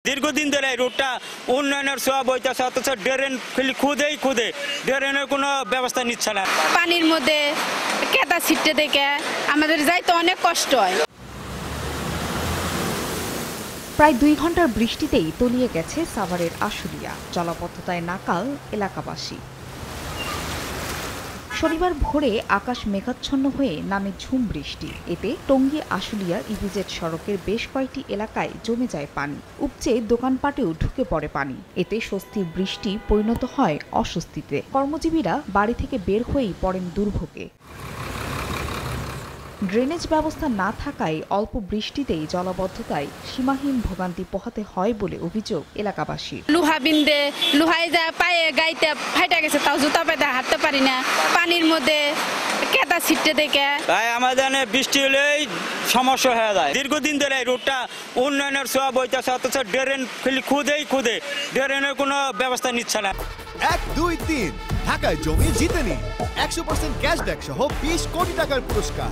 দীর্ঘদিন ধরে এই রোডটা উন্নয়নের ছোঁয়া বইতেছে, অথচ ড্রেন খুদে ড্রেনের কোনো ব্যবস্থা নিচ্ছে না। পানির মধ্যে কেদা ছিটতে দেখে আমাদের যাইতে অনেক কষ্ট হয়। প্রায় 2 ঘন্টার বৃষ্টিতেই তলিয়ে গেছে সাভারের আশুলিয়া, জলাবদ্ধতায় নাকাল এলাকাবাসী। শনিবার ভোরে আকাশ মেঘাচ্ছন্ন হয়ে নামে ঝুম বৃষ্টি। এতে টঙ্গী আশুলিয়া ইপিজেড সড়কের বেশ কয়েকটি এলাকায় জমে যায় পানি। উপচে দোকানপাটেও ঢুকে পড়ে পানি। এতে স্বস্তির বৃষ্টি পরিণত হয় অস্বস্তিতে। কর্মজীবীরা বাড়ি থেকে বের হয়েই পড়েন দুর্ভোগে। ড্রেনেজ ব্যবস্থা না থাকায় অল্প বৃষ্টিতেই জলাবদ্ধতায় সীমাহীন ভোগান্তি পোহাতে হয় বলে অভিযোগ এলাকাবাসীর। লোহা বিন্দে লোহায় যা পায়ে গাইতে ফাইটা গেছে, তাও জুতা পায়ে হাঁটতে পারি না। পানির মধ্যে কেদা ছিটতে দেখে তাই আমাদের বৃষ্টি হলেই সমস্যা হয়ে যায়। দীর্ঘদিন ধরে এই রোডটা উন্নয়নের ছোঁয়া বইতেছে, অথচ ড্রেন খুদে ড্রেনের কোনো ব্যবস্থা নিচ্ছে না। 1, 2, 3 ঢাকায় জমি জিতে নিন 100% ক্যাশব্যাক সহ 20 কোটি টাকার পুরস্কার।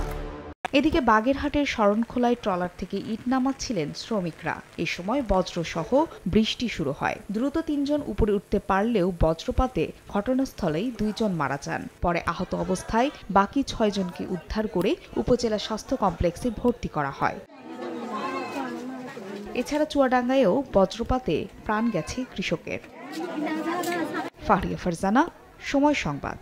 এদিকে বাগেরহাটের শরণখোলায় ট্রলার থেকে ইট নামাচ্ছিলেন শ্রমিকরা। এ সময় বজ্রসহ বৃষ্টি শুরু হয়। দ্রুত 3 জন উপরে উঠতে পারলেও বজ্রপাতে ঘটনাস্থলেই 2 জন মারা যান। পরে আহত অবস্থায় বাকি 6 জনকে উদ্ধার করে উপজেলা স্বাস্থ্য কমপ্লেক্সে ভর্তি করা হয়। এছাড়া চুয়াডাঙ্গায়ও বজ্রপাতে প্রাণ গেছে কৃষকের। ফারিয়া ফারজানা, সময় সংবাদ।